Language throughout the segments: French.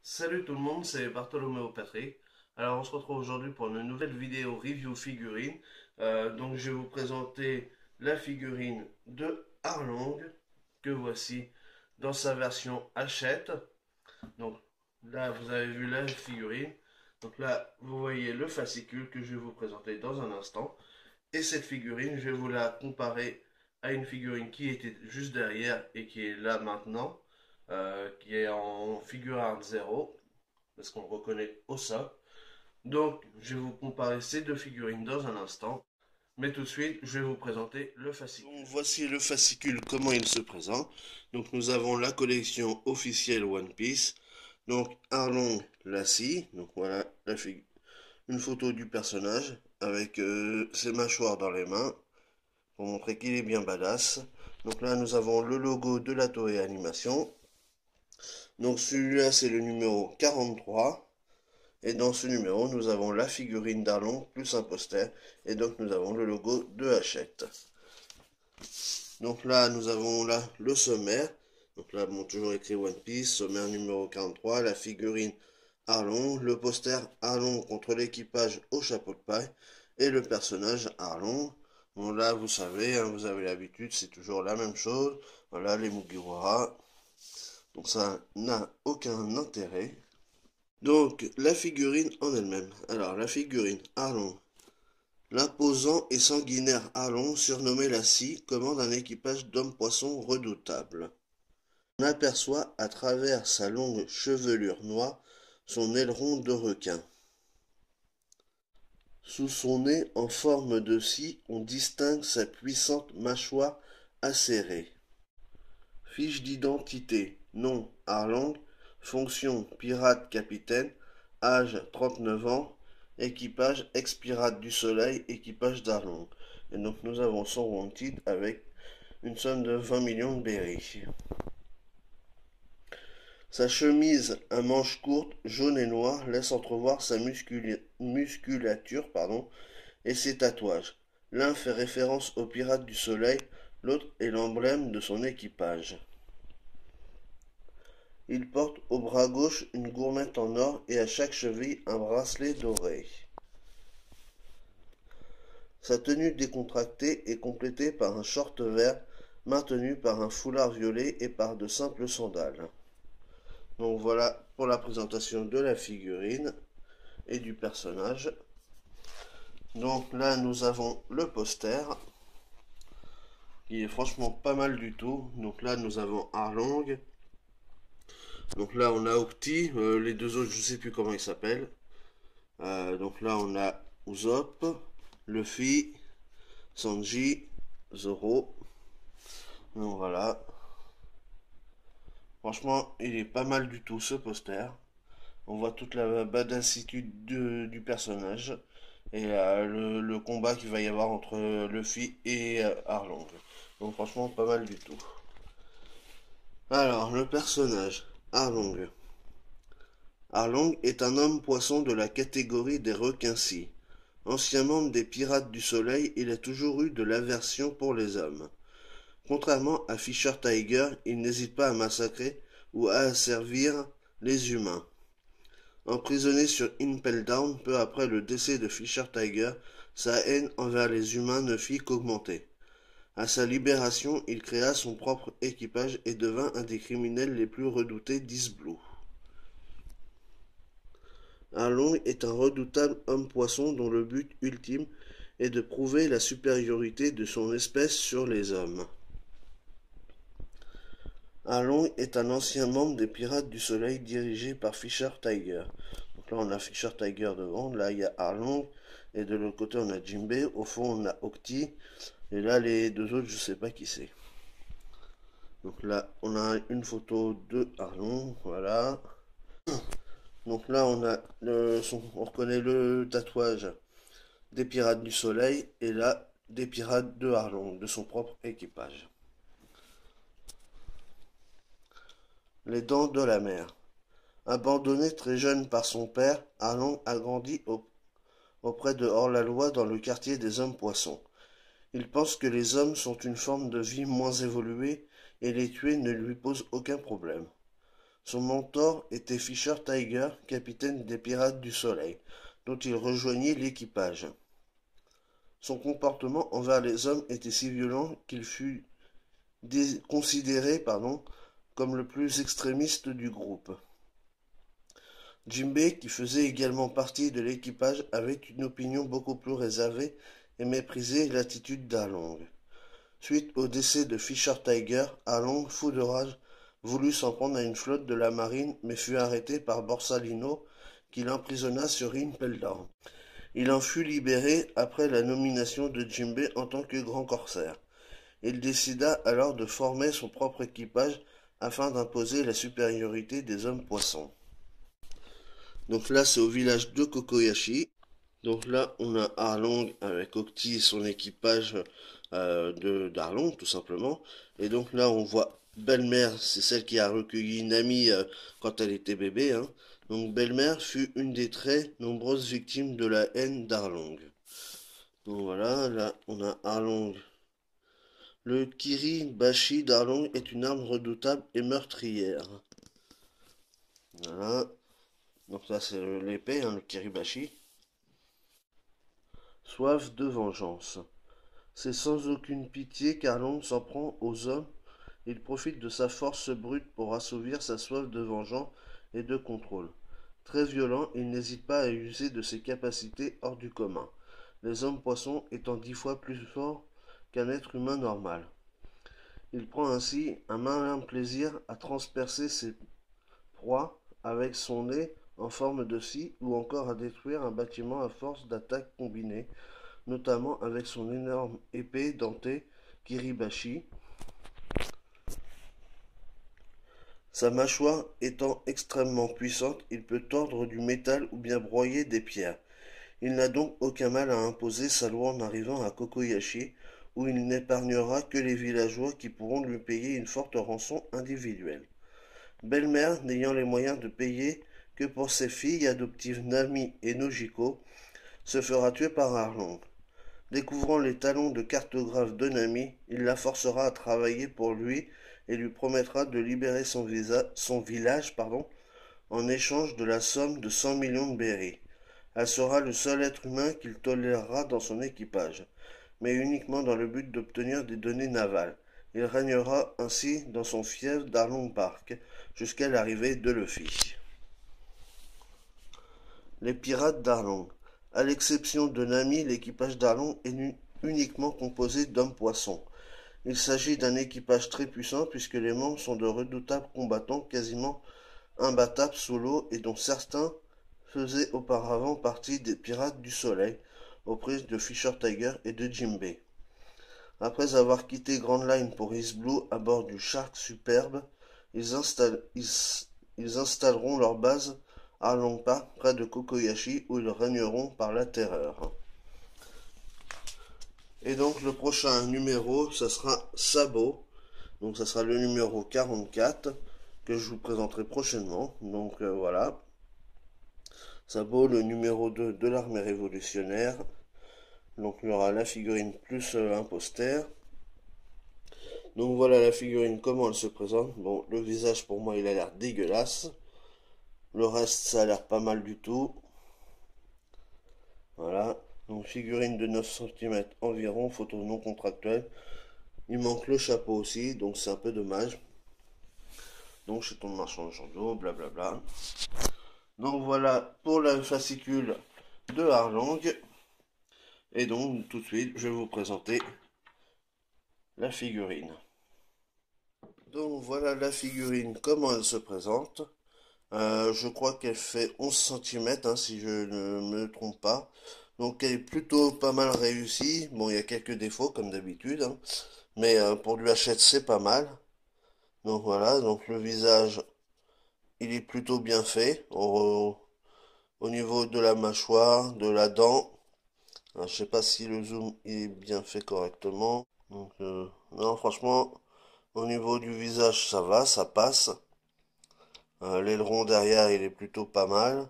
Salut tout le monde, c'est Bartholoméo Patrick. Alors on se retrouve aujourd'hui pour une nouvelle vidéo review figurine. Donc je vais vous présenter la figurine de Arlong que voici dans sa version Hachette. Donc là vous avez vu la figurine. Donc là vous voyez le fascicule que je vais vous présenter dans un instant. Et cette figurine, je vais vous la comparer à une figurine qui était juste derrière et qui est là maintenant, qui est en figure art 0 parce qu'on le reconnaît au ça. Donc, je vais vous comparer ces deux figurines dans un instant. Mais tout de suite, je vais vous présenter le fascicule. Donc, voici le fascicule, comment il se présente. Donc, nous avons la collection officielle One Piece. Donc, Arlong Lassie. Donc, voilà une photo du personnage avec ses mâchoires dans les mains pour montrer qu'il est bien badass. Donc, là, nous avons le logo de la Toei Animation. Donc, celui-là, c'est le numéro 43. Et dans ce numéro, nous avons la figurine d'Arlong plus un poster. Et donc nous avons le logo de Hachette. Donc là, nous avons là le sommaire. Donc là, bon, toujours écrit One Piece, sommaire numéro 43, la figurine Arlong, le poster Arlong contre l'équipage au chapeau de paille et le personnage Arlong. Bon là, vous savez, hein, vous avez l'habitude, c'est toujours la même chose. Voilà, les Mugiwara. Donc ça n'a aucun intérêt. Donc, la figurine en elle-même. Alors, la figurine Arlong. L'imposant et sanguinaire Arlong, surnommé la Scie, commande un équipage d'hommes-poissons redoutables. On aperçoit à travers sa longue chevelure noire son aileron de requin. Sous son nez en forme de scie, on distingue sa puissante mâchoire acérée. Fiche d'identité. Nom Arlong. Fonction pirate capitaine. Âge 39 ans. Équipage ex-pirate du soleil. Équipage d'Arlong. Et donc nous avons son wanted avec une somme de 20 millions de berries. Sa chemise à manches courtes, jaune et noire, laisse entrevoir sa musculature et ses tatouages. L'un fait référence au pirate du soleil, l'autre est l'emblème de son équipage. Il porte au bras gauche une gourmette en or et à chaque cheville un bracelet doré. Sa tenue décontractée est complétée par un short vert maintenu par un foulard violet et par de simples sandales. Donc voilà pour la présentation de la figurine et du personnage. Donc là nous avons le poster qui est franchement pas mal du tout. Donc là nous avons Arlong. Donc là on a Octi, les deux autres je sais plus comment ils s'appellent. Donc là on a Usopp, Luffy, Sanji, Zoro. Donc voilà. Franchement, il est pas mal du tout ce poster. On voit toute la badassitude du personnage et le combat qu'il va y avoir entre Luffy et Arlong. Donc franchement, pas mal du tout. Alors, le personnage, Arlong. Arlong est un homme-poisson de la catégorie des requins-scies. Ancien membre des Pirates du Soleil, il a toujours eu de l'aversion pour les hommes. Contrairement à Fisher Tiger, il n'hésite pas à massacrer ou à asservir les humains. Emprisonné sur Impel Down peu après le décès de Fisher Tiger, sa haine envers les humains ne fit qu'augmenter. À sa libération, il créa son propre équipage et devint un des criminels les plus redoutés d'East Blue. Arlong est un redoutable homme-poisson dont le but ultime est de prouver la supériorité de son espèce sur les hommes. Arlong est un ancien membre des Pirates du Soleil dirigé par Fisher Tiger. Donc là on a Fisher Tiger devant, là il y a Arlong, et de l'autre côté on a Jinbei, au fond on a Octi, et là les deux autres je sais pas qui c'est. Donc là on a une photo de Arlong, voilà. Donc là on reconnaît le tatouage des Pirates du Soleil, et là des Pirates de Arlong, de son propre équipage. Les dents de la mer. Abandonné très jeune par son père, Arlong a grandi auprès de Hors-la-Loi dans le quartier des hommes-poissons. Il pense que les hommes sont une forme de vie moins évoluée et les tuer ne lui pose aucun problème. Son mentor était Fisher Tiger, capitaine des Pirates du Soleil, dont il rejoignit l'équipage. Son comportement envers les hommes était si violent qu'il fut considéré comme le plus extrémiste du groupe. Jimbei, qui faisait également partie de l'équipage, avait une opinion beaucoup plus réservée et méprisait l'attitude d'Arlong. Suite au décès de Fisher Tiger, Arlong, fou de rage, voulut s'en prendre à une flotte de la marine mais fut arrêté par Borsalino qui l'emprisonna sur Impel-Down. Il en fut libéré après la nomination de Jimbei en tant que grand corsaire. Il décida alors de former son propre équipage afin d'imposer la supériorité des hommes poissons. Donc là, c'est au village de Kokoyashi. Donc là, on a Arlong avec Octi et son équipage d'Arlong, tout simplement. Et donc là, on voit Belle-Mère, c'est celle qui a recueilli Nami quand elle était bébé, hein. Donc Belle-Mère fut une des très nombreuses victimes de la haine d'Arlong. Donc voilà, là, on a Arlong. Le Kiribashi d'Arlong est une arme redoutable et meurtrière. Voilà. Donc là, c'est l'épée, hein, le Kiribashi. Soif de vengeance. C'est sans aucune pitié qu'Arlong s'en prend aux hommes. Il profite de sa force brute pour assouvir sa soif de vengeance et de contrôle. Très violent, il n'hésite pas à user de ses capacités hors du commun, les hommes poissons étant 10 fois plus forts qu'un être humain normal. Il prend ainsi un malin plaisir à transpercer ses proies avec son nez en forme de scie ou encore à détruire un bâtiment à force d'attaques combinées, notamment avec son énorme épée dentée Kiribashi. Sa mâchoire étant extrêmement puissante, il peut tordre du métal ou bien broyer des pierres. Il n'a donc aucun mal à imposer sa loi en arrivant à Kokoyashi, où il n'épargnera que les villageois qui pourront lui payer une forte rançon individuelle. Belle-Mère, n'ayant les moyens de payer que pour ses filles adoptives Nami et Nojiko, se fera tuer par Arlong. Découvrant les talons de cartographe de Nami, il la forcera à travailler pour lui et lui promettra de libérer son village en échange de la somme de 100 millions de berries. Elle sera le seul être humain qu'il tolérera dans son équipage, mais uniquement dans le but d'obtenir des données navales. Il régnera ainsi dans son fief d'Arlong Park, jusqu'à l'arrivée de Luffy. Les pirates d'Arlong. À l'exception de Nami, l'équipage d'Arlong est uniquement composé d'hommes-poissons. Il s'agit d'un équipage très puissant puisque les membres sont de redoutables combattants quasiment imbattables sous l'eau et dont certains faisaient auparavant partie des Pirates du Soleil, aux prises de Fisher Tiger et de Jimbei. Après avoir quitté Grand Line pour East Blue à bord du Shark Superbe, ils installeront leur base à Longpa, près de Kokoyashi, où ils régneront par la terreur. Et donc le prochain numéro, ça sera Sabo. Donc ça sera le numéro 44 que je vous présenterai prochainement. Donc voilà. Sabo, le numéro 2 de l'armée révolutionnaire. Donc il y aura la figurine plus un poster. Donc voilà la figurine, comment elle se présente. Bon, le visage pour moi il a l'air dégueulasse. Le reste ça a l'air pas mal du tout. Voilà. Donc figurine de 9 cm environ, photo non contractuelle. Il manque le chapeau aussi, donc c'est un peu dommage. Donc chez ton marchand de journaux, blablabla. Donc voilà pour la fascicule de Arlong. Et donc tout de suite, je vais vous présenter la figurine. Donc voilà la figurine, comment elle se présente. Je crois qu'elle fait 11 cm, hein, si je ne me trompe pas. Donc elle est plutôt pas mal réussie. Bon, il y a quelques défauts comme d'habitude, hein, mais pour du Hachette c'est pas mal. Donc voilà, donc le visage, il est plutôt bien fait. Au niveau de la mâchoire, de la dent. Alors, je sais pas si le zoom est bien fait correctement. Donc non, franchement, au niveau du visage, ça va, ça passe. L'aileron derrière, il est plutôt pas mal.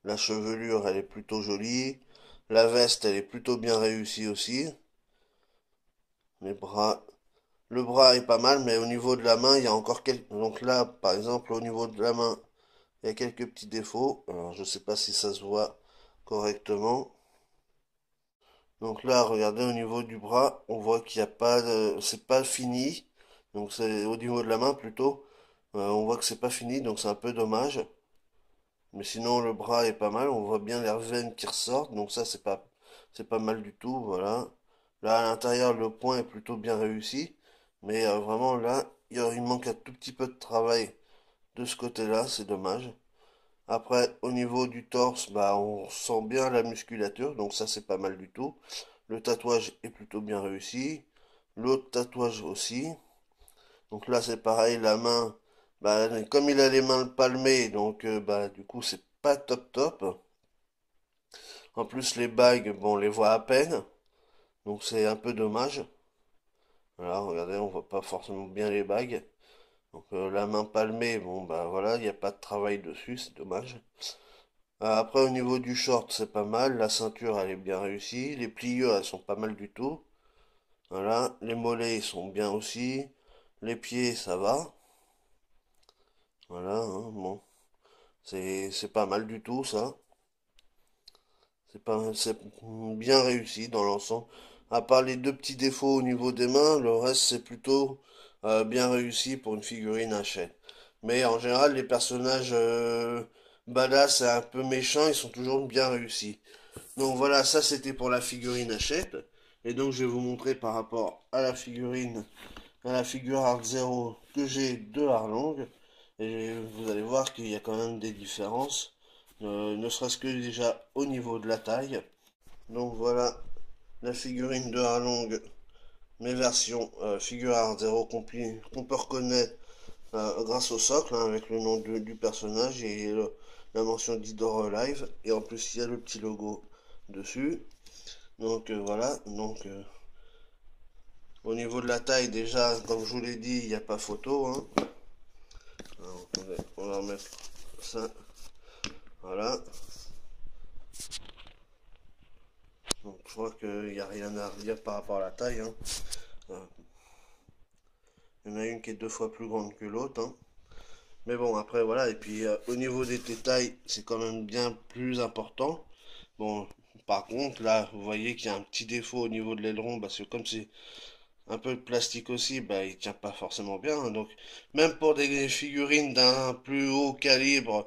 La chevelure, elle est plutôt jolie. La veste, elle est plutôt bien réussie aussi. Les bras, Le bras est pas mal, mais au niveau de la main, il y a encore quelques... Donc là, par exemple, au niveau de la main, il y a quelques petits défauts. Alors, je sais pas si ça se voit correctement. Donc là, regardez au niveau du bras, on voit qu'il n'y a pas de... c'est pas fini. Donc c'est au niveau de la main plutôt. On voit que c'est pas fini, donc c'est un peu dommage. Mais sinon, le bras est pas mal. On voit bien les veines qui ressortent. Donc ça, c'est pas mal du tout. Voilà. Là, à l'intérieur, le point est plutôt bien réussi. Mais vraiment, là, il manque un tout petit peu de travail de ce côté-là. C'est dommage. Après, au niveau du torse, bah, on sent bien la musculature. Donc ça, c'est pas mal du tout. Le tatouage est plutôt bien réussi. L'autre tatouage aussi. Donc là, c'est pareil, la main, bah, comme il a les mains palmées, donc bah, du coup, c'est pas top top. En plus, les bagues, bon, on les voit à peine, donc c'est un peu dommage. Voilà, regardez, on voit pas forcément bien les bagues. Donc la main palmée, bon, bah voilà, il n'y a pas de travail dessus, c'est dommage. Après, au niveau du short, c'est pas mal. La ceinture, elle est bien réussie. Les pliures, elles sont pas mal du tout. Voilà, les mollets, ils sont bien aussi. Les pieds, ça va. Voilà, hein, bon. C'est pas mal du tout ça. C'est bien réussi dans l'ensemble. À part les deux petits défauts au niveau des mains, le reste c'est plutôt bien réussi pour une figurine Hachette. Mais en général, les personnages badass et un peu méchants, ils sont toujours bien réussis. Donc voilà, ça c'était pour la figurine Hachette. Et donc je vais vous montrer par rapport à la figure Art Zero que j'ai de Arlong. Et vous allez voir qu'il y a quand même des différences, ne serait-ce que déjà au niveau de la taille. Donc voilà la figurine de Arlong, mes versions figure Art Zero qu'on peut reconnaître grâce au socle, hein, avec le nom du personnage et la mention d'Idor Live. Et en plus il y a le petit logo dessus. Donc voilà, donc au niveau de la taille déjà, comme je vous l'ai dit, il n'y a pas photo, hein. Alors, attendez, on va remettre ça. Voilà. Donc je crois qu'il n'y a rien à redire par rapport à la taille, hein. Il y en a une qui est deux fois plus grande que l'autre, hein. Mais bon, après voilà. Et puis au niveau des détails, c'est quand même bien plus important. Bon, par contre, là, vous voyez qu'il y a un petit défaut au niveau de l'aileron, parce que comme c'est un peu de plastique aussi, bah, il tient pas forcément bien, hein. Donc, même pour des figurines d'un plus haut calibre,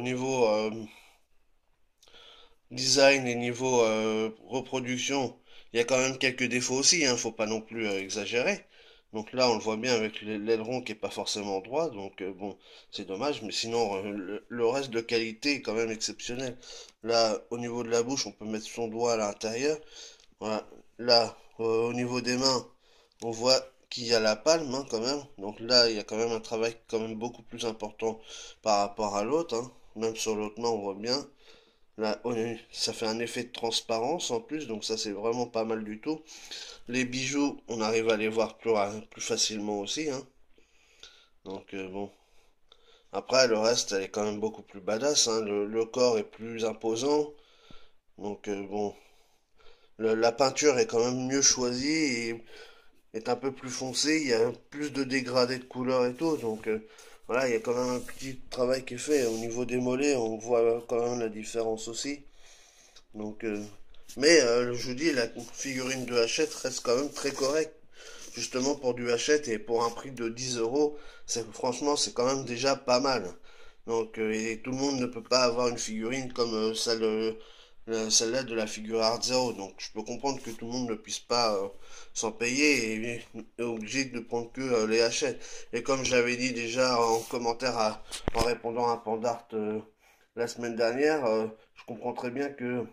niveau design et niveau reproduction, il y a quand même quelques défauts aussi, hein, faut pas non plus exagérer. Donc là, on le voit bien avec l'aileron qui est pas forcément droit, donc bon, c'est dommage, mais sinon, le reste de qualité est quand même exceptionnel. Là, au niveau de la bouche, on peut mettre son doigt à l'intérieur. Voilà. Là, au niveau des mains, on voit qu'il y a la palme, hein, quand même. Donc là, il y a quand même un travail quand même beaucoup plus important par rapport à l'autre, hein. Même sur l'autre main, on voit bien. Là, ça fait un effet de transparence en plus, donc ça c'est vraiment pas mal du tout. Les bijoux, on arrive à les voir plus facilement aussi, hein. Donc bon. Après, le reste, elle est quand même beaucoup plus badass, hein. Le corps est plus imposant. Donc bon. La peinture est quand même mieux choisie et est un peu plus foncée. Il y a plus de dégradés de couleurs et tout. Donc voilà, il y a quand même un petit travail qui est fait. Au niveau des mollets, on voit quand même la différence aussi. Donc, mais je vous dis, la figurine de Hachette reste quand même très correcte. Justement pour du Hachette et pour un prix de 10 euros, franchement c'est quand même déjà pas mal. Donc et tout le monde ne peut pas avoir une figurine comme celle-là de la figure Art Zero. Donc je peux comprendre que tout le monde ne puisse pas s'en payer et est obligé de prendre que les Hachette. Et comme j'avais dit déjà en commentaire en répondant à Pandart la semaine dernière, je comprends très bien que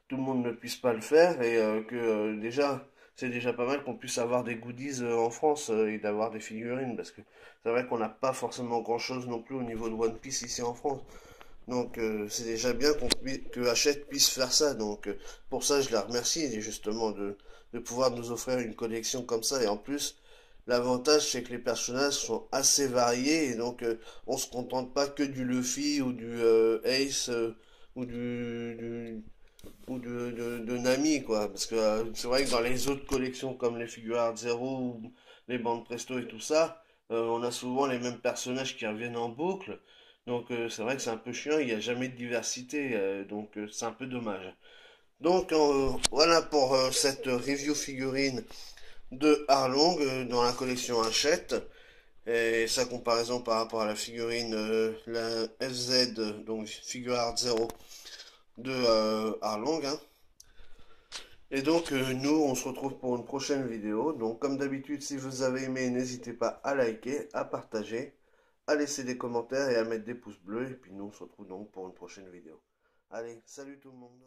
tout le monde ne puisse pas le faire et que déjà c'est déjà pas mal qu'on puisse avoir des goodies en France et d'avoir des figurines parce que c'est vrai qu'on n'a pas forcément grand chose non plus au niveau de One Piece ici en France. Donc c'est déjà bien que Hachette puisse faire ça. Donc pour ça je la remercie justement de pouvoir nous offrir une collection comme ça. Et en plus l'avantage c'est que les personnages sont assez variés et donc on se contente pas que du Luffy ou du Ace ou ou de Nami, quoi. Parce que c'est vrai que dans les autres collections comme les Figuarts Zero ou les bandes Presto et tout ça, on a souvent les mêmes personnages qui reviennent en boucle. Donc c'est vrai que c'est un peu chiant, il n'y a jamais de diversité, donc c'est un peu dommage. Donc voilà pour cette review figurine de Arlong dans la collection Hachette et sa comparaison par rapport à la figurine la FZ, donc Figure Art Zero de Arlong, hein. Et donc nous on se retrouve pour une prochaine vidéo. Donc comme d'habitude, si vous avez aimé, n'hésitez pas à liker, à partager, à laisser des commentaires et à mettre des pouces bleus. Et puis nous on se retrouve donc pour une prochaine vidéo. Allez, salut tout le monde.